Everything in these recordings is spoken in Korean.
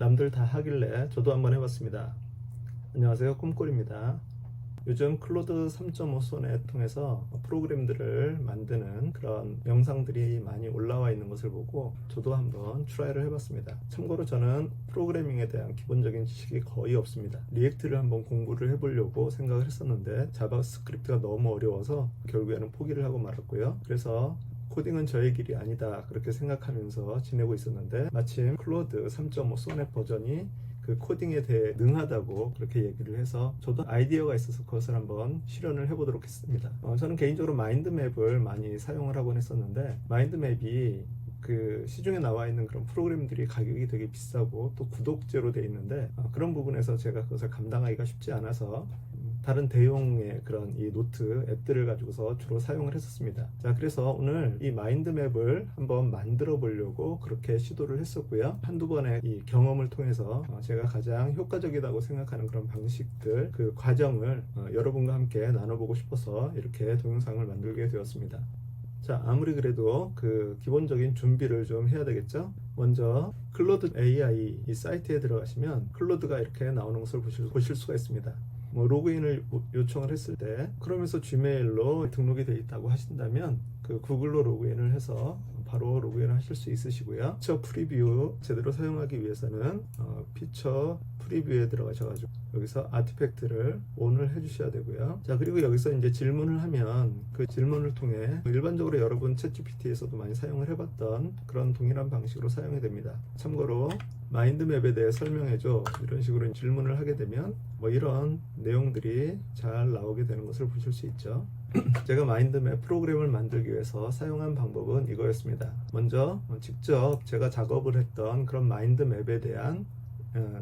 남들 다 하길래 저도 한번 해봤습니다. 안녕하세요, 꿈꿀입니다. 요즘 클로드 3.5 손에 통해서 프로그램들을 만드는 그런 영상들이 많이 올라와 있는 것을 보고 저도 한번 트라이를 해봤습니다. 참고로 저는 프로그래밍에 대한 기본적인 지식이 거의 없습니다. 리액트를 한번 공부를 해보려고 생각을 했었는데 자바스크립트가 너무 어려워서 결국에는 포기를 하고 말았고요. 그래서 코딩은 저의 길이 아니다 그렇게 생각하면서 지내고 있었는데 마침 클로드 3.5 소넷 버전이 그 코딩에 대해 능하다고 그렇게 얘기를 해서 저도 아이디어가 있어서 그것을 한번 실현을 해보도록 했습니다. 저는 개인적으로 마인드맵을 많이 사용을 하곤 했었는데 마인드맵이 그 시중에 나와 있는 그런 프로그램들이 가격이 되게 비싸고 또 구독제로 돼 있는데 그런 부분에서 제가 그것을 감당하기가 쉽지 않아서 다른 대용의 그런 이 노트 앱들을 가지고서 주로 사용을 했었습니다. 자, 그래서 오늘 이 마인드맵을 한번 만들어 보려고 그렇게 시도를 했었고요. 한두 번의 이 경험을 통해서 제가 가장 효과적이라고 생각하는 그런 방식들, 그 과정을 여러분과 함께 나눠보고 싶어서 이렇게 동영상을 만들게 되었습니다. 자, 아무리 그래도 그 기본적인 준비를 좀 해야 되겠죠? 먼저 클로드 AI 이 사이트에 들어가시면 클로드가 이렇게 나오는 것을 보실 수가 있습니다. 로그인을 요청을 했을 때 그러면서 지메일로 등록이 되어 있다고 하신다면 그 구글로 로그인을 해서 바로 로그인을 하실 수 있으시고요. 피처 프리뷰 제대로 사용하기 위해서는 피처 프리뷰에 들어가셔가지고 여기서 아티팩트를 ON을 해주셔야 되고요. 자, 그리고 여기서 이제 질문을 하면 그 질문을 통해 일반적으로 여러분 챗GPT에서도 많이 사용을 해봤던 그런 동일한 방식으로 사용이 됩니다. 참고로 마인드맵에 대해 설명해줘 이런 식으로 질문을 하게 되면 뭐 이런 내용들이 잘 나오게 되는 것을 보실 수 있죠. 제가 마인드맵 프로그램을 만들기 위해서 사용한 방법은 이거였습니다. 먼저 직접 제가 작업을 했던 그런 마인드맵에 대한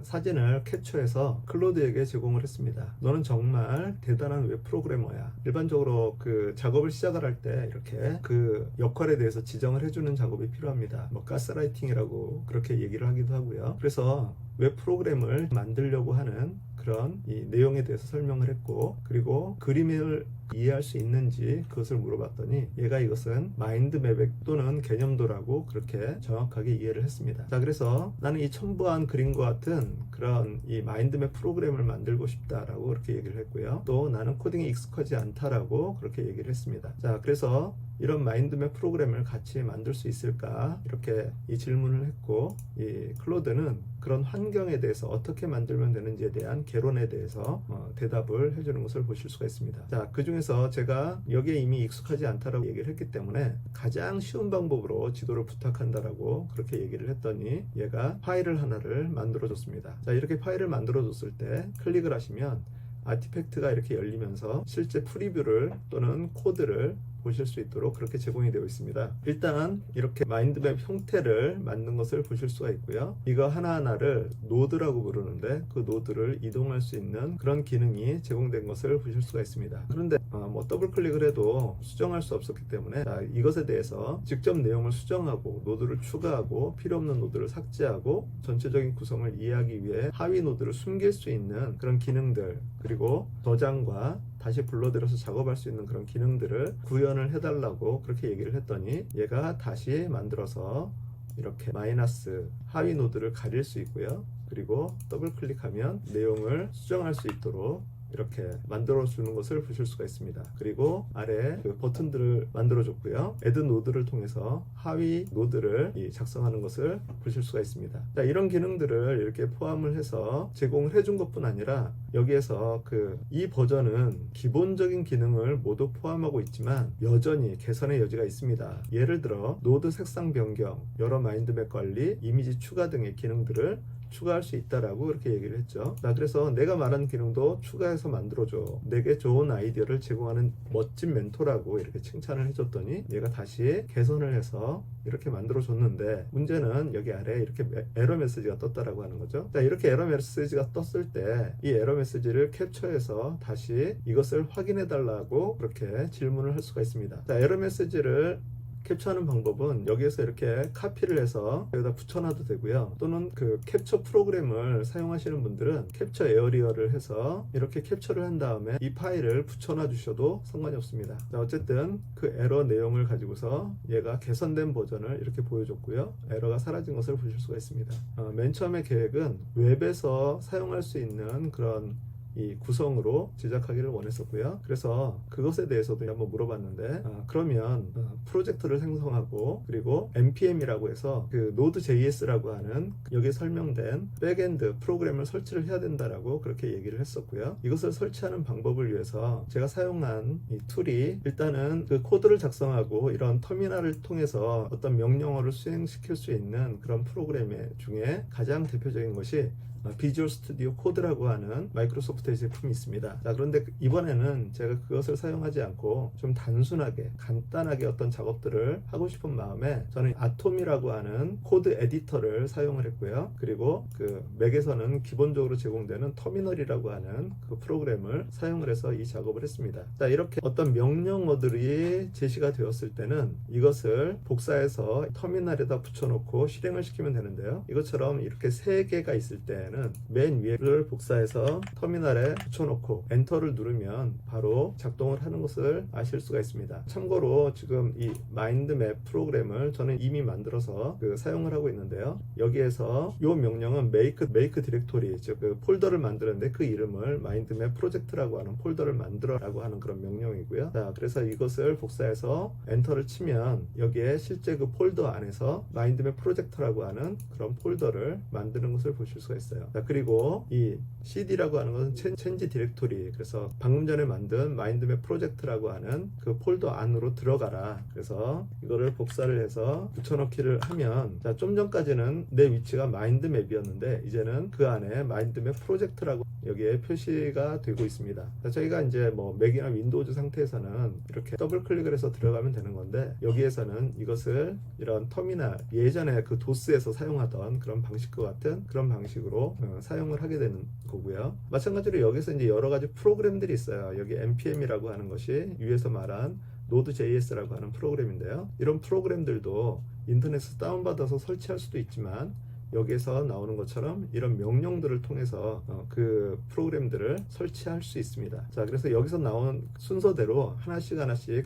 사진을 캡처해서 클로드에게 제공을 했습니다. 너는 정말 대단한 웹 프로그래머야. 일반적으로 그 작업을 시작을 할 때 이렇게 그 역할에 대해서 지정을 해주는 작업이 필요합니다. 뭐 가스라이팅이라고 그렇게 얘기를 하기도 하고요. 그래서 웹 프로그램을 만들려고 하는 그런 이 내용에 대해서 설명을 했고, 그리고 그림을 이해할 수 있는지 그것을 물어봤더니 얘가 이것은 마인드맵 또는 개념도라고 그렇게 정확하게 이해를 했습니다. 자, 그래서 나는 이 첨부한 그림과 같은 그런 이 마인드맵 프로그램을 만들고 싶다라고 그렇게 얘기를 했고요. 또 나는 코딩에 익숙하지 않다라고 그렇게 얘기를 했습니다. 자, 그래서 이런 마인드맵 프로그램을 같이 만들 수 있을까 이렇게 이 질문을 했고, 이 클로드는 그런 환경에 대해서 어떻게 만들면 되는지에 대한 개론에 대해서 대답을 해주는 것을 보실 수가 있습니다. 자, 그 중에서 제가 여기에 이미 익숙하지 않다라고 얘기를 했기 때문에 가장 쉬운 방법으로 지도를 부탁한다라고 그렇게 얘기를 했더니 얘가 파일을 하나를 만들어 줬습니다. 자, 이렇게 파일을 만들어 줬을 때 클릭을 하시면 아티팩트가 이렇게 열리면서 실제 프리뷰를 또는 코드를 보실 수 있도록 그렇게 제공이 되어 있습니다. 일단 이렇게 마인드맵 형태를 만든 것을 보실 수가 있고요. 이거 하나하나를 노드라고 부르는데 그 노드를 이동할 수 있는 그런 기능이 제공된 것을 보실 수가 있습니다. 그런데 뭐 더블 클릭을 해도 수정할 수 없었기 때문에 이것에 대해서 직접 내용을 수정하고 노드를 추가하고 필요 없는 노드를 삭제하고 전체적인 구성을 이해하기 위해 하위 노드를 숨길 수 있는 그런 기능들, 그리고 저장과 다시 불러들여서 작업할 수 있는 그런 기능들을 구현을 해달라고 그렇게 얘기를 했더니 얘가 다시 만들어서 이렇게 마이너스 하위 노드를 가릴 수 있고요. 그리고 더블 클릭하면 내용을 수정할 수 있도록 이렇게 만들어 주는 것을 보실 수가 있습니다. 그리고 아래 그 버튼들을 만들어 줬고요. 애드 노드를 통해서 하위 노드를 작성하는 것을 보실 수가 있습니다. 자, 이런 기능들을 이렇게 포함을 해서 제공을 해준 것뿐 아니라 여기에서 이 버전은 기본적인 기능을 모두 포함하고 있지만 여전히 개선의 여지가 있습니다. 예를 들어 노드 색상 변경, 여러 마인드맵 관리, 이미지 추가 등의 기능들을 추가할 수 있다라고 그렇게 얘기를 했죠. 자, 그래서 내가 말한 기능도 추가해서 만들어줘. 내게 좋은 아이디어를 제공하는 멋진 멘토라고 이렇게 칭찬을 해줬더니 얘가 다시 개선을 해서 이렇게 만들어줬는데 문제는 여기 아래에 이렇게 에러 메시지가 떴다라고 하는 거죠. 자, 이렇게 에러 메시지가 떴을 때 이 에러 메시지를 캡처해서 다시 이것을 확인해 달라고 그렇게 질문을 할 수가 있습니다. 자, 에러 메시지를 캡처하는 방법은 여기에서 이렇게 카피를 해서 여기다 붙여놔도 되고요. 또는 그 캡처 프로그램을 사용하시는 분들은 캡처 에어리어를 해서 이렇게 캡처를 한 다음에 이 파일을 붙여놔 주셔도 상관이 없습니다. 자, 어쨌든 그 에러 내용을 가지고서 얘가 개선된 버전을 이렇게 보여줬고요. 에러가 사라진 것을 보실 수가 있습니다. 맨 처음에 계획은 웹에서 사용할 수 있는 그런 이 구성으로 제작하기를 원했었고요. 그래서 그것에 대해서도 한번 물어봤는데 그러면 프로젝트를 생성하고 그리고 npm이라고 해서 그 Node.js라고 하는 여기에 설명된 백엔드 프로그램을 설치를 해야 된다라고 그렇게 얘기를 했었고요. 이것을 설치하는 방법을 위해서 제가 사용한 이 툴이 일단은 그 코드를 작성하고 이런 터미널을 통해서 어떤 명령어를 수행시킬 수 있는 그런 프로그램 중에 가장 대표적인 것이 비주얼 스튜디오 코드라고 하는 마이크로소프트의 제품이 있습니다. 자, 그런데 이번에는 제가 그것을 사용하지 않고 좀 단순하게 간단하게 어떤 작업들을 하고 싶은 마음에 저는 아톰이라고 하는 코드 에디터를 사용을 했고요. 그리고 그 맥에서는 기본적으로 제공되는 터미널이라고 하는 그 프로그램을 사용을 해서 이 작업을 했습니다. 자, 이렇게 어떤 명령어들이 제시가 되었을 때는 이것을 복사해서 터미널에다 붙여놓고 실행을 시키면 되는데요. 이것처럼 이렇게 세 개가 있을 때는 맨 위를 복사해서 터미널에 붙여놓고 엔터를 누르면 바로 작동을 하는 것을 아실 수가 있습니다. 참고로 지금 이 마인드맵 프로그램을 저는 이미 만들어서 사용을 하고 있는데요. 여기에서 이 명령은 make 디렉토리, 즉 그 폴더를 만드는데 그 이름을 마인드맵 프로젝트라고 하는 폴더를 만들어라고 하는 그런 명령이고요. 자, 그래서 이것을 복사해서 엔터를 치면 여기에 실제 그 폴더 안에서 마인드맵 프로젝트라고 하는 그런 폴더를 만드는 것을 보실 수가 있어요. 자, 그리고 이 cd라고 하는 것은 change 디렉토리, 그래서 방금 전에 만든 마인드맵 프로젝트라고 하는 그 폴더 안으로 들어가라. 그래서 이거를 복사를 해서 붙여넣기를 하면, 자, 좀 전까지는 내 위치가 마인드맵이었는데 이제는 그 안에 마인드맵 프로젝트라고 여기에 표시가 되고 있습니다. 자, 저희가 이제 뭐 맥이나 윈도우즈 상태에서는 이렇게 더블 클릭을 해서 들어가면 되는 건데 여기에서는 이것을 이런 터미널, 예전에 그 도스에서 사용하던 그런 방식과 같은 그런 방식으로 사용을 하게 되는 거고요. 마찬가지로 여기서 이제 여러 가지 프로그램들이 있어요. 여기 npm이라고 하는 것이 위에서 말한 Node.js라고 하는 프로그램인데요. 이런 프로그램들도 인터넷에서 다운받아서 설치할 수도 있지만 여기에서 나오는 것처럼 이런 명령들을 통해서 그 프로그램들을 설치할 수 있습니다. 자, 그래서 여기서 나온 순서대로 하나씩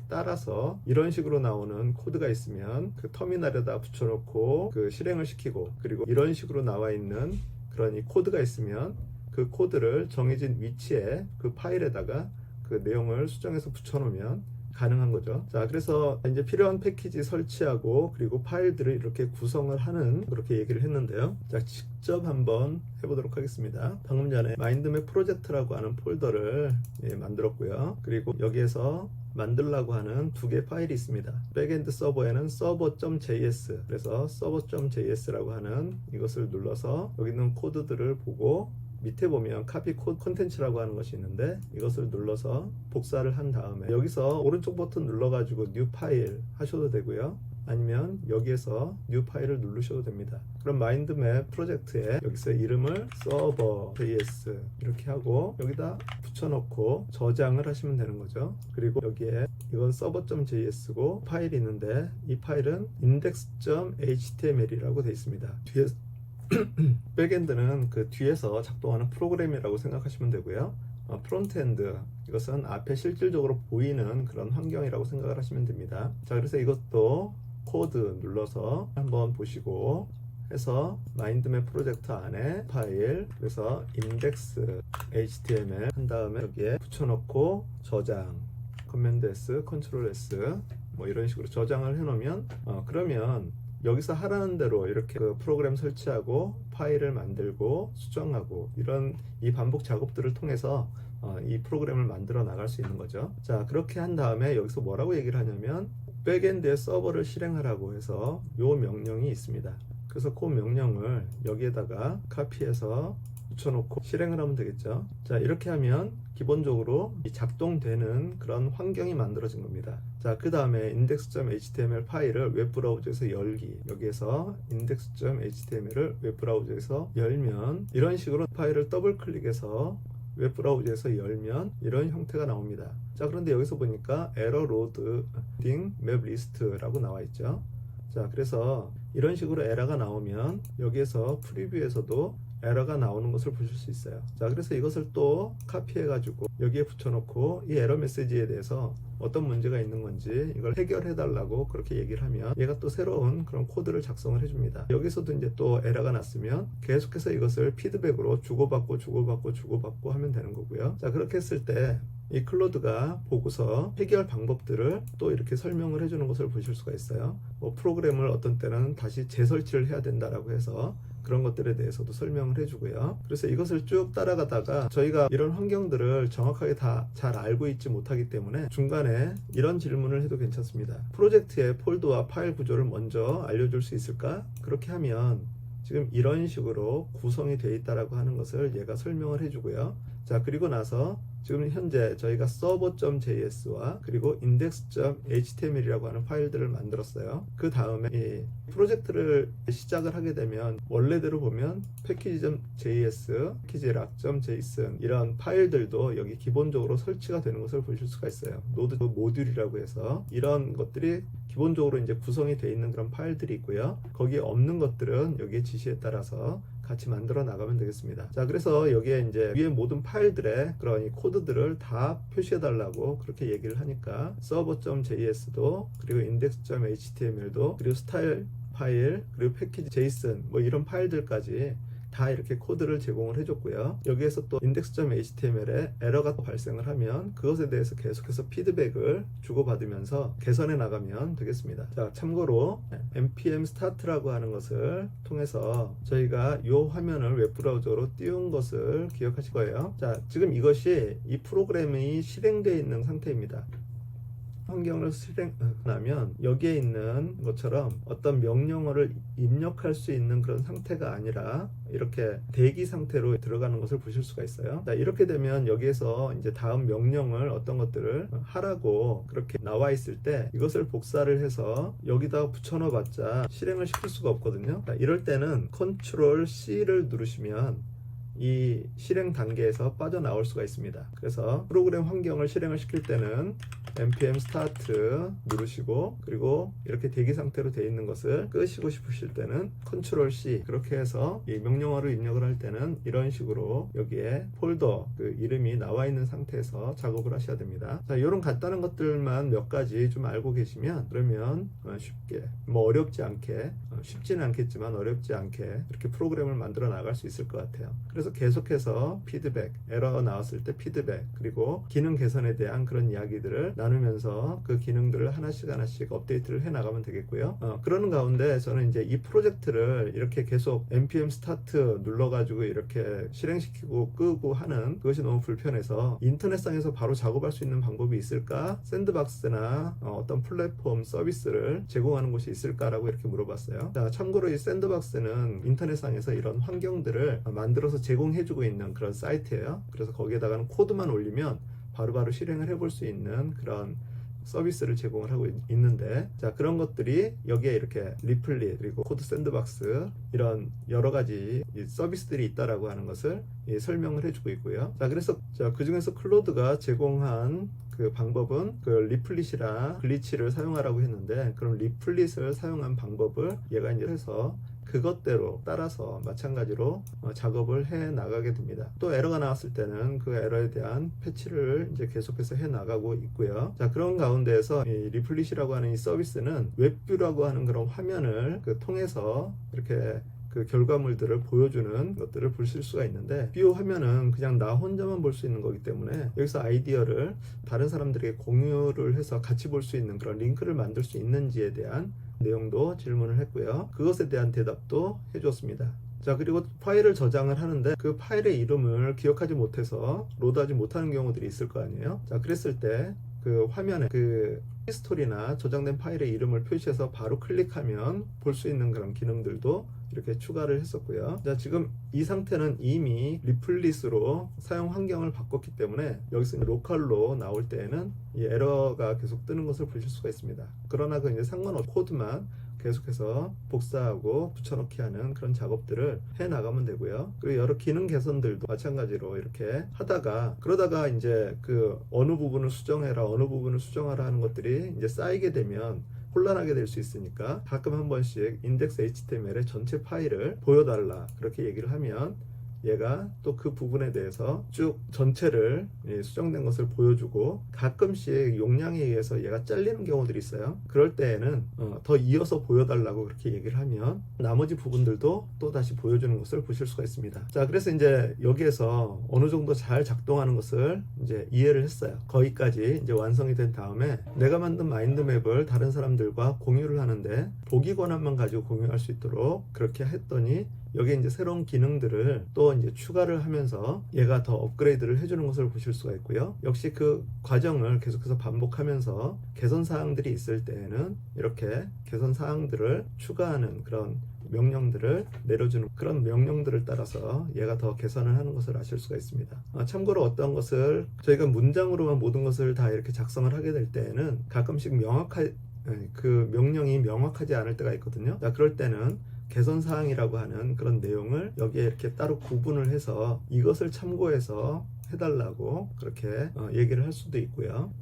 따라서 이런 식으로 나오는 코드가 있으면 그 터미널에다 붙여놓고 그 실행을 시키고, 그리고 이런 식으로 나와 있는 그런 이 코드가 있으면 그 코드를 정해진 위치에 그 파일에다가 그 내용을 수정해서 붙여놓으면 가능한 거죠. 자, 그래서 이제 필요한 패키지 설치하고 그리고 파일들을 이렇게 구성을 하는 그렇게 얘기를 했는데요. 자, 직접 한번 해보도록 하겠습니다. 방금 전에 마인드맵 프로젝트라고 하는 폴더를 만들었고요. 그리고 여기에서 만들려고 하는 두 개의 파일이 있습니다. 백엔드 서버에는 server.js, 그래서 server.js라고 하는 이것을 눌러서 여기 있는 코드들을 보고 밑에 보면 카피 콘텐츠라고 하는 것이 있는데 이것을 눌러서 복사를 한 다음에 여기서 오른쪽 버튼 눌러가지고 뉴 파일 하셔도 되고요. 아니면 여기에서 뉴 파일을 누르셔도 됩니다. 그럼 마인드맵 프로젝트에 여기서 이름을 server.js 이렇게 하고 여기다 붙여놓고 저장을 하시면 되는 거죠. 그리고 여기에 이건 server.js고 파일이 있는데 이 파일은 index.html이라고 되어 있습니다. 뒤에 백엔드는 그 뒤에서 작동하는 프로그램이라고 생각하시면 되고요. 프론트엔드, 이것은 앞에 실질적으로 보이는 그런 환경이라고 생각을 하시면 됩니다. 자, 그래서 이것도 코드 눌러서 한번 보시고 해서 마인드맵 프로젝트 안에 파일, 그래서 index.html 한 다음에 여기에 붙여놓고 저장, 커맨드 S, 컨트롤 S 뭐 이런 식으로 저장을 해놓으면 그러면 여기서 하라는 대로 이렇게 그 프로그램 설치하고 파일을 만들고 수정하고 이런 이 반복 작업들을 통해서 이 프로그램을 만들어 나갈 수 있는 거죠. 자, 그렇게 한 다음에 여기서 뭐라고 얘기를 하냐면 백엔드의 서버를 실행하라고 해서 요 명령이 있습니다. 그래서 그 명령을 여기에다가 카피해서 붙여놓고 실행을 하면 되겠죠. 자, 이렇게 하면 기본적으로 작동되는 그런 환경이 만들어진 겁니다. 자, 그 다음에 index.html 파일을 웹브라우저에서 열기, 여기에서 index.html을 웹브라우저에서 열면 이런 식으로 파일을 더블 클릭해서 웹브라우저에서 열면 이런 형태가 나옵니다. 자, 그런데 여기서 보니까 에러 로딩 맵 리스트라고 나와 있죠. 자, 그래서 이런 식으로 에러가 나오면 여기에서 프리뷰에서도 에러가 나오는 것을 보실 수 있어요. 자, 그래서 이것을 또 카피해 가지고 여기에 붙여놓고 이 에러 메시지에 대해서 어떤 문제가 있는 건지 이걸 해결해 달라고 그렇게 얘기를 하면 얘가 또 새로운 그런 코드를 작성을 해줍니다. 여기서도 이제 또 에러가 났으면 계속해서 이것을 피드백으로 주고받고 하면 되는 거고요. 자, 그렇게 했을 때 이 클로드가 보고서 해결 방법들을 또 이렇게 설명을 해주는 것을 보실 수가 있어요. 뭐 프로그램을 어떤 때는 다시 재설치를 해야 된다라고 해서 그런 것들에 대해서도 설명을 해주고요. 그래서 이것을 쭉 따라가다가 저희가 이런 환경들을 정확하게 다 잘 알고 있지 못하기 때문에 중간에 이런 질문을 해도 괜찮습니다. 프로젝트의 폴더와 파일 구조를 먼저 알려줄 수 있을까? 그렇게 하면 지금 이런 식으로 구성이 되어 있다라고 하는 것을 얘가 설명을 해주고요. 자, 그리고 나서 지금 현재 저희가 server.js와 그리고 index.html이라고 하는 파일들을 만들었어요. 그 다음에 이 프로젝트를 시작을 하게 되면 원래대로 보면 package.js, package.json 이런 파일들도 여기 기본적으로 설치가 되는 것을 보실 수가 있어요. 노드 모듈이라고 해서 이런 것들이 기본적으로 이제 구성이 되어 있는 그런 파일들이 있고요. 거기에 없는 것들은 여기에 지시에 따라서 같이 만들어 나가면 되겠습니다. 자, 그래서 여기에 이제 위에 모든 파일들의 그런 이 코드들을 다 표시해 달라고 그렇게 얘기를 하니까 server.js도 그리고 index.html도 그리고 스타일 파일 그리고 패키지 JSON 뭐 이런 파일들까지 다 이렇게 코드를 제공을 해줬고요. 여기에서 또 index.html에 에러가 발생을 하면 그것에 대해서 계속해서 피드백을 주고받으면서 개선해 나가면 되겠습니다. 자, 참고로 npm start라고 하는 것을 통해서 저희가 이 화면을 웹브라우저로 띄운 것을 기억하실 거예요. 자, 지금 이것이 이 프로그램이 실행되어 있는 상태입니다. 환경을 실행하면 여기에 있는 것처럼 어떤 명령어를 입력할 수 있는 그런 상태가 아니라 이렇게 대기 상태로 들어가는 것을 보실 수가 있어요. 자, 이렇게 되면 여기에서 이제 다음 명령을 어떤 것들을 하라고 그렇게 나와 있을 때 이것을 복사를 해서 여기다 붙여넣어 봤자 실행을 시킬 수가 없거든요. 자, 이럴 때는 Ctrl C를 누르시면 이 실행 단계에서 빠져나올 수가 있습니다. 그래서 프로그램 환경을 실행을 시킬 때는 npm start 누르시고 그리고 이렇게 대기 상태로 되어 있는 것을 끄시고 싶으실 때는 Ctrl C 그렇게 해서 이 명령어를 입력을 할 때는 이런 식으로 여기에 폴더 그 이름이 나와 있는 상태에서 작업을 하셔야 됩니다. 자, 이런 간단한 것들만 몇 가지 좀 알고 계시면 그러면 쉽게 뭐 어렵지 않게 쉽지는 않겠지만 어렵지 않게 이렇게 프로그램을 만들어 나갈 수 있을 것 같아요. 그래서 계속해서 피드백, 에러 나왔을 때 피드백, 그리고 기능 개선에 대한 그런 이야기들을 나누면서 그 기능들을 하나씩 업데이트를 해 나가면 되겠고요. 그러는 가운데 저는 이제 이 프로젝트를 이렇게 계속 npm start 눌러가지고 이렇게 실행시키고 끄고 하는 그것이 너무 불편해서 인터넷상에서 바로 작업할 수 있는 방법이 있을까? 샌드박스나 어떤 플랫폼 서비스를 제공하는 곳이 있을까라고 이렇게 물어봤어요. 자, 참고로 이 샌드박스는 인터넷상에서 이런 환경들을 만들어서 제공해주고 있는 그런 사이트예요. 그래서 거기에다가는 코드만 올리면 바로바로 실행을 해볼 수 있는 그런 서비스를 제공을 하고 있는데, 자, 그런 것들이 여기에 이렇게 리플릿 그리고 코드 샌드박스 이런 여러 가지 서비스들이 있다라고 하는 것을 설명을 해주고 있고요. 자, 그래서 그 중에서 클로드가 제공한 그 방법은 그 리플릿이랑 글리치를 사용하라고 했는데, 그럼 리플릿을 사용한 방법을 얘가 이제 해서 그것대로 따라서 마찬가지로 작업을 해 나가게 됩니다. 또 에러가 나왔을 때는 그 에러에 대한 패치를 이제 계속해서 해 나가고 있고요. 자, 그런 가운데에서 이 리플릿이라고 하는 이 서비스는 웹뷰라고 하는 그런 화면을 통해서 이렇게 그 결과물들을 보여주는 것들을 보실 수가 있는데, 뷰 화면은 그냥 나 혼자만 볼 수 있는 거기 때문에 여기서 아이디어를 다른 사람들에게 공유를 해서 같이 볼 수 있는 그런 링크를 만들 수 있는지에 대한 내용도 질문을 했고요. 그것에 대한 대답도 해주었습니다. 자, 그리고 파일을 저장을 하는데 그 파일의 이름을 기억하지 못해서 로드하지 못하는 경우들이 있을 거 아니에요. 자, 그랬을 때 그 화면에 그 히스토리나 저장된 파일의 이름을 표시해서 바로 클릭하면 볼 수 있는 그런 기능들도 이렇게 추가를 했었고요. 자, 지금 이 상태는 이미 리플릿으로 사용 환경을 바꿨기 때문에 여기서 로컬로 나올 때에는 이 에러가 계속 뜨는 것을 보실 수가 있습니다. 그러나 그 이제 상관없이 코드만 계속해서 복사하고 붙여넣기 하는 그런 작업들을 해 나가면 되고요. 그리고 여러 기능 개선들도 마찬가지로 이렇게 하다가 그러다가 이제 그 어느 부분을 수정해라 어느 부분을 수정하라 하는 것들이 이제 쌓이게 되면 혼란하게 될 수 있으니까 가끔 한 번씩 인덱스 HTML의 전체 파일을 보여달라 그렇게 얘기를 하면 얘가 또 그 부분에 대해서 쭉 전체를 수정된 것을 보여주고 가끔씩 용량에 의해서 얘가 잘리는 경우들이 있어요. 그럴 때에는 더 이어서 보여달라고 그렇게 얘기를 하면 나머지 부분들도 또 다시 보여주는 것을 보실 수가 있습니다. 자, 그래서 이제 여기에서 어느 정도 잘 작동하는 것을 이제 이해를 했어요. 거기까지 이제 완성이 된 다음에 내가 만든 마인드맵을 다른 사람들과 공유를 하는데 보기 권한만 가지고 공유할 수 있도록 그렇게 했더니 여기에 이제 새로운 기능들을 또 이제 추가를 하면서 얘가 더 업그레이드를 해주는 것을 보실 수가 있고요. 역시 그 과정을 계속해서 반복하면서 개선 사항들이 있을 때에는 이렇게 개선 사항들을 추가하는 그런 명령들을 내려주는 그런 명령들을 따라서 얘가 더 개선을 하는 것을 아실 수가 있습니다. 참고로 어떤 것을 저희가 문장으로만 모든 것을 다 이렇게 작성을 하게 될 때에는 가끔씩 그 명령이 명확하지 않을 때가 있거든요. 자, 그럴 때는 개선사항이라고 하는 그런 내용을 여기에 이렇게 따로 구분을 해서 이것을 참고해서 해달라고 그렇게 얘기를 할 수도 있고요.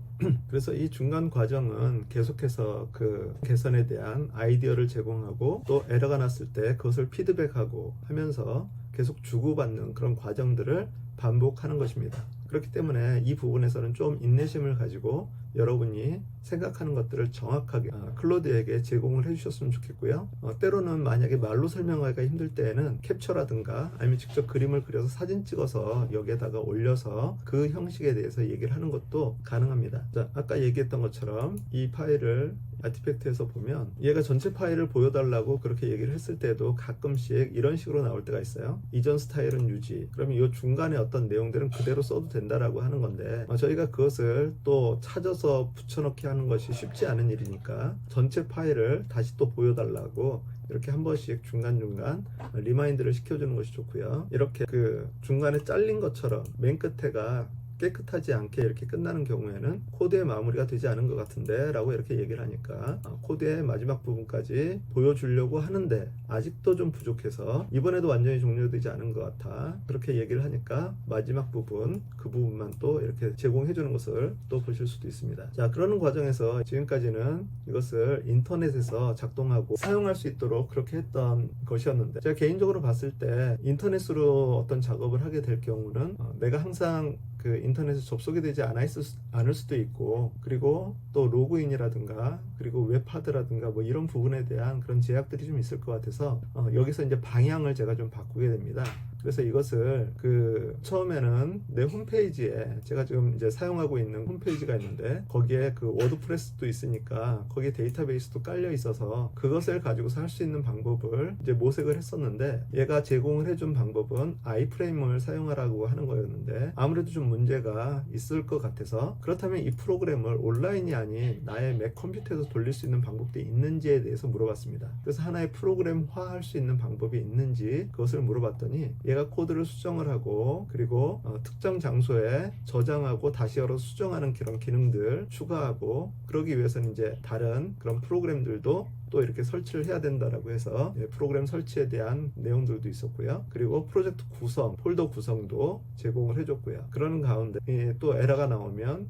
그래서 이 중간 과정은 계속해서 그 개선에 대한 아이디어를 제공하고 또 에러가 났을 때 그것을 피드백하고 하면서 계속 주고받는 그런 과정들을 반복하는 것입니다. 그렇기 때문에 이 부분에서는 좀 인내심을 가지고 여러분이 생각하는 것들을 정확하게 클로드에게 제공을 해주셨으면 좋겠고요. 때로는 만약에 말로 설명하기가 힘들 때에는 캡처라든가 아니면 직접 그림을 그려서 사진 찍어서 여기에다가 올려서 그 형식에 대해서 얘기를 하는 것도 가능합니다. 자, 아까 얘기했던 것처럼 이 파일을 아티팩트에서 보면 얘가 전체 파일을 보여달라고 그렇게 얘기를 했을 때도 가끔씩 이런 식으로 나올 때가 있어요. 이전 스타일은 유지. 그러면 이 중간에 어떤 내용들은 그대로 써도 된다라고 하는 건데 저희가 그것을 또 찾아서 붙여넣기 하는 것이 쉽지 않은 일이니까 전체 파일을 다시 또 보여달라고 이렇게 한 번씩 중간중간 리마인드를 시켜주는 것이 좋고요. 이렇게 그 중간에 잘린 것처럼 맨 끝에가 깨끗하지 않게 이렇게 끝나는 경우에는 코드의 마무리가 되지 않은 것 같은데 라고 이렇게 얘기를 하니까 코드의 마지막 부분까지 보여주려고 하는데 아직도 좀 부족해서 이번에도 완전히 종료되지 않은 것 같아 그렇게 얘기를 하니까 마지막 부분 그 부분만 또 이렇게 제공해 주는 것을 또 보실 수도 있습니다. 자, 그러는 과정에서 지금까지는 이것을 인터넷에서 작동하고 사용할 수 있도록 그렇게 했던 것이었는데 제가 개인적으로 봤을 때 인터넷으로 어떤 작업을 하게 될 경우는 내가 항상 그 인터넷에 접속이 되지 않을 수도 있고 그리고 또 로그인이라든가 그리고 웹하드라든가 뭐 이런 부분에 대한 그런 제약들이 좀 있을 것 같아서 여기서 이제 방향을 제가 좀 바꾸게 됩니다. 그래서 이것을 그 처음에는 내 홈페이지에 제가 지금 이제 사용하고 있는 홈페이지가 있는데 거기에 그 워드프레스도 있으니까 거기에 데이터베이스도 깔려 있어서 그것을 가지고서 할 수 있는 방법을 이제 모색을 했었는데 얘가 제공을 해준 방법은 아이프레임을 사용하라고 하는 거였는데 아무래도 좀 문제가 있을 것 같아서 그렇다면 이 프로그램을 온라인이 아닌 나의 맥 컴퓨터에서 돌릴 수 있는 방법도 있는지에 대해서 물어봤습니다. 그래서 하나의 프로그램화 할 수 있는 방법이 있는지 그것을 물어봤더니 얘가 코드를 수정을 하고 그리고 특정 장소에 저장하고 다시 열어서 수정하는 그런 기능들 추가하고 그러기 위해서는 이제 다른 그런 프로그램들도 또 이렇게 설치를 해야 된다라고 해서 프로그램 설치에 대한 내용들도 있었고요. 그리고 프로젝트 구성, 폴더 구성도 제공을 해줬고요. 그러는 가운데 또 에러가 나오면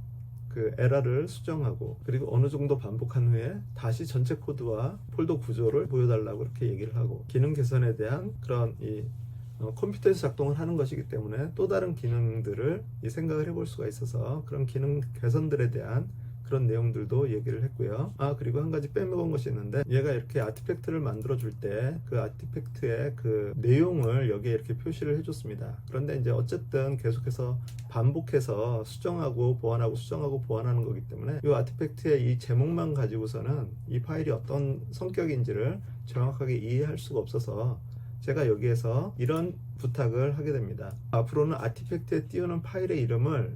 그 에러를 수정하고 그리고 어느 정도 반복한 후에 다시 전체 코드와 폴더 구조를 보여달라고 그렇게 얘기를 하고 기능 개선에 대한 그런 컴퓨터에서 작동을 하는 것이기 때문에 또 다른 기능들을 생각을 해볼 수가 있어서 그런 기능 개선들에 대한 그런 내용들도 얘기를 했고요. 그리고 한 가지 빼먹은 것이 있는데 얘가 이렇게 아티팩트를 만들어 줄 때 그 아티팩트의 그 내용을 여기에 이렇게 표시를 해줬습니다. 그런데 이제 어쨌든 계속해서 반복해서 수정하고 보완하고 수정하고 보완하는 거기 때문에 이 아티팩트의 이 제목만 가지고서는 이 파일이 어떤 성격인지를 정확하게 이해할 수가 없어서 제가 여기에서 이런 부탁을 하게 됩니다. 앞으로는 아티팩트에 띄우는 파일의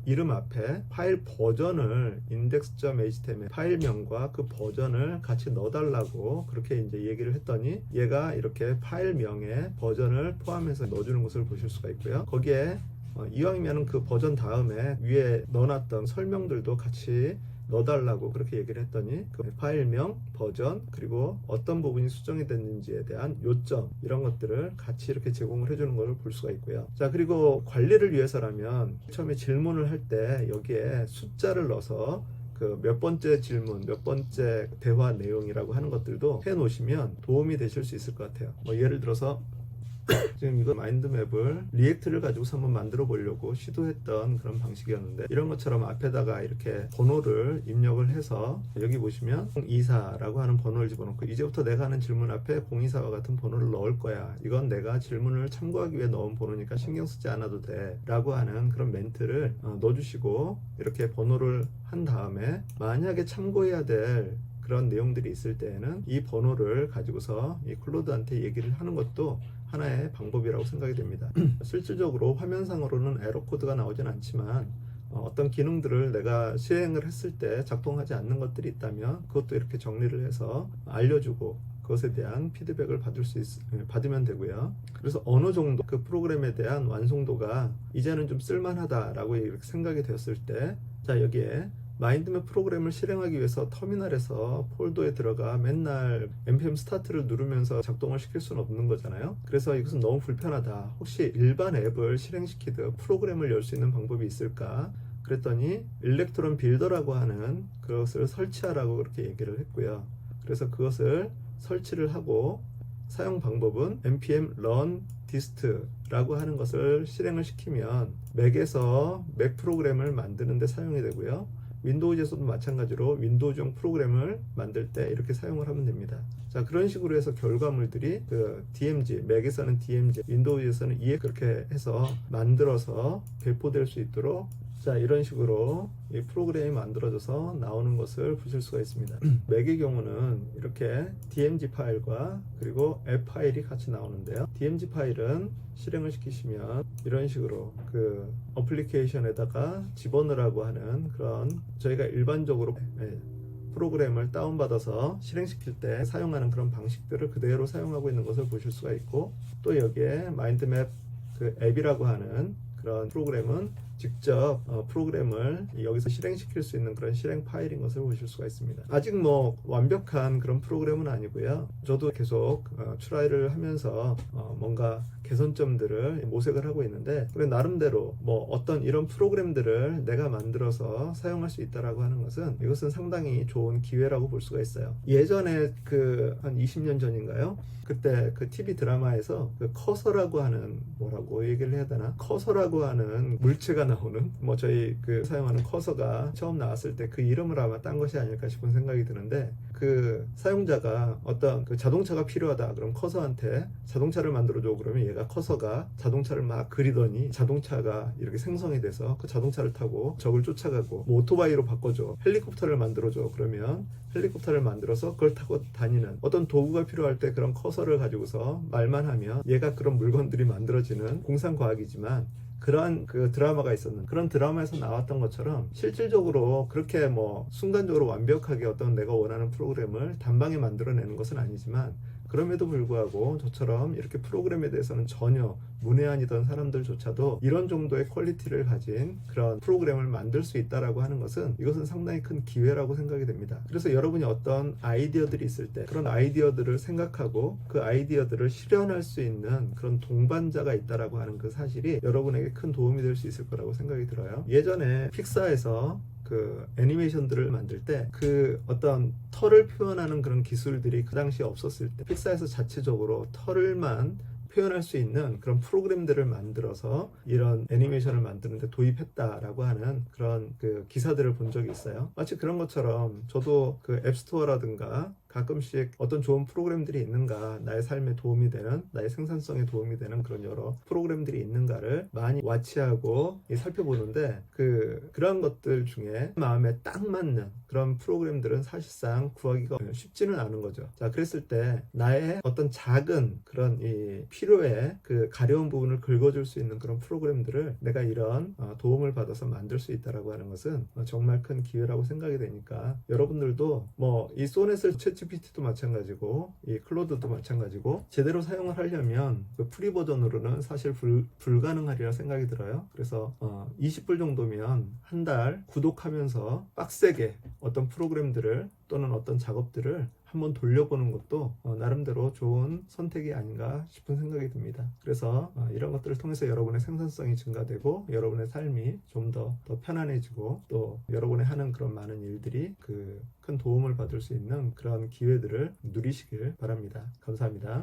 이름 앞에 파일 버전을 index.html 파일명과 그 버전을 같이 넣어달라고 그렇게 이제 얘기를 했더니 얘가 이렇게 파일명에 버전을 포함해서 넣어주는 것을 보실 수가 있고요. 거기에 이왕이면 그 버전 다음에 위에 넣어놨던 설명들도 같이 넣어달라고 그렇게 얘기를 했더니 그 파일명, 버전, 그리고 어떤 부분이 수정이 됐는지에 대한 요점, 이런 것들을 같이 이렇게 제공을 해주는 것을 볼 수가 있고요. 자, 그리고 관리를 위해서라면 처음에 질문을 할 때 여기에 숫자를 넣어서 그 몇 번째 질문, 몇 번째 대화 내용이라고 하는 것들도 해 놓으시면 도움이 되실 수 있을 것 같아요. 뭐 예를 들어서 지금 이거 마인드맵을 리액트를 가지고서 한번 만들어 보려고 시도했던 그런 방식이었는데, 이런 것처럼 앞에다가 이렇게 번호를 입력을 해서 여기 보시면 024라고 하는 번호를 집어넣고, 이제부터 내가 하는 질문 앞에 024와 같은 번호를 넣을 거야, 이건 내가 질문을 참고하기 위해 넣은 번호니까 신경 쓰지 않아도 돼 라고 하는 그런 멘트를 넣어주시고, 이렇게 번호를 한 다음에 만약에 참고해야 될 그런 내용들이 있을 때에는 이 번호를 가지고서 이 클로드한테 얘기를 하는 것도 하나의 방법이라고 생각이 됩니다. 실질적으로 화면상으로는 에러 코드가 나오진 않지만 어떤 기능들을 내가 실행을 했을 때 작동하지 않는 것들이 있다면 그것도 이렇게 정리를 해서 알려주고 그것에 대한 피드백을 받으면 되고요. 그래서 어느 정도 그 프로그램에 대한 완성도가 이제는 좀 쓸만하다라고 이렇게 생각이 되었을 때, 자, 여기에 마인드맵 프로그램을 실행하기 위해서 터미널에서 폴더에 들어가 맨날 npm 스타트를 누르면서 작동을 시킬 수는 없는 거잖아요. 그래서 이것은 너무 불편하다, 혹시 일반 앱을 실행시키듯 프로그램을 열 수 있는 방법이 있을까? 그랬더니 일렉트론 빌더라고 하는 그것을 설치하라고 그렇게 얘기를 했고요. 그래서 그것을 설치를 하고, 사용 방법은 npm run dist라고 하는 것을 실행을 시키면 맥에서 맥 프로그램을 만드는 데 사용이 되고요. 윈도우즈에서도 마찬가지로 윈도우즈용 프로그램을 만들 때 이렇게 사용을 하면 됩니다. 자, 그런 식으로 해서 결과물들이 그 DMG, 맥에서는 DMG, 윈도우즈에서는 EX 그렇게 해서 만들어서 배포될 수 있도록, 자, 이런 식으로 이 프로그램이 만들어져서 나오는 것을 보실 수가 있습니다. 맥의 경우는 이렇게 DMG 파일과 그리고 앱 파일이 같이 나오는데요. DMG 파일은 실행을 시키시면 이런 식으로 그 어플리케이션에다가 집어넣으라고 하는 그런, 저희가 일반적으로 프로그램을 다운받아서 실행시킬 때 사용하는 그런 방식들을 그대로 사용하고 있는 것을 보실 수가 있고, 또 여기에 마인드맵 그 앱이라고 하는 그런 프로그램은 직접 프로그램을 여기서 실행시킬 수 있는 그런 실행 파일인 것을 보실 수가 있습니다. 아직 뭐 완벽한 그런 프로그램은 아니고요. 저도 계속 트라이를 하면서 뭔가 개선점들을 모색을 하고 있는데, 그래 나름대로 뭐 어떤 이런 프로그램들을 내가 만들어서 사용할 수 있다라고 하는 것은, 이것은 상당히 좋은 기회라고 볼 수가 있어요. 예전에 그 한 20년 전인가요? 그때 그 TV 드라마에서 그 커서라고 하는, 뭐라고 얘기를 해야 되나? 커서라고 하는 물체가 나오는, 뭐 저희 그 사용하는 커서가 처음 나왔을 때 그 이름을 아마 딴 것이 아닐까 싶은 생각이 드는데, 그 사용자가 어떤 그 자동차가 필요하다 그럼 커서한테 자동차를 만들어줘 그러면 얘가 커서가 자동차를 막 그리더니 자동차가 이렇게 생성이 돼서 그 자동차를 타고 적을 쫓아가고, 뭐 오토바이로 바꿔줘, 헬리콥터를 만들어줘 그러면 헬리콥터를 만들어서 그걸 타고 다니는, 어떤 도구가 필요할 때 그런 커서를 가지고서 말만 하면 얘가 그런 물건들이 만들어지는 공상과학이지만, 그러한 그 드라마가 있었는데, 그런 드라마에서 나왔던 것처럼 실질적으로 그렇게 뭐 순간적으로 완벽하게 어떤 내가 원하는 프로그램을 단방에 만들어내는 것은 아니지만, 그럼에도 불구하고 저처럼 이렇게 프로그램에 대해서는 전혀 문외한이던 사람들조차도 이런 정도의 퀄리티를 가진 그런 프로그램을 만들 수 있다라고 하는 것은, 이것은 상당히 큰 기회라고 생각이 됩니다. 그래서 여러분이 어떤 아이디어들이 있을 때 그런 아이디어들을 생각하고 그 아이디어들을 실현할 수 있는 그런 동반자가 있다라고 하는 그 사실이 여러분에게 큰 도움이 될 수 있을 거라고 생각이 들어요. 예전에 픽사에서 그 애니메이션들을 만들 때 그 어떤 털을 표현하는 그런 기술들이 그 당시에 없었을 때 픽사에서 자체적으로 털을만 표현할 수 있는 그런 프로그램들을 만들어서 이런 애니메이션을 만드는데 도입했다라고 하는 그런 그 기사들을 본 적이 있어요. 마치 그런 것처럼 저도 그 앱스토어라든가 가끔씩 어떤 좋은 프로그램들이 있는가, 나의 삶에 도움이 되는, 나의 생산성에 도움이 되는 그런 여러 프로그램들이 있는가를 많이 와치하고 살펴보는데, 그런 것들 중에 마음에 딱 맞는 그런 프로그램들은 사실상 구하기가 쉽지는 않은 거죠. 자, 그랬을 때 나의 어떤 작은 그런 이 필요에 그 가려운 부분을 긁어줄 수 있는 그런 프로그램들을 내가 이런 도움을 받아서 만들 수 있다라고 하는 것은 정말 큰 기회라고 생각이 되니까, 여러분들도 뭐 이 소넷을 GPT도 마찬가지고 이 클로드도 마찬가지고 제대로 사용을 하려면 그 프리 버전으로는 사실 불가능하리라 생각이 들어요. 그래서 20불 정도면 한 달 구독하면서 빡세게 어떤 프로그램들을 또는 어떤 작업들을 한번 돌려보는 것도 나름대로 좋은 선택이 아닌가 싶은 생각이 듭니다. 그래서 이런 것들을 통해서 여러분의 생산성이 증가되고 여러분의 삶이 좀 더 편안해지고 또 여러분의 하는 그런 많은 일들이 그 큰 도움을 받을 수 있는 그런 기회들을 누리시길 바랍니다. 감사합니다.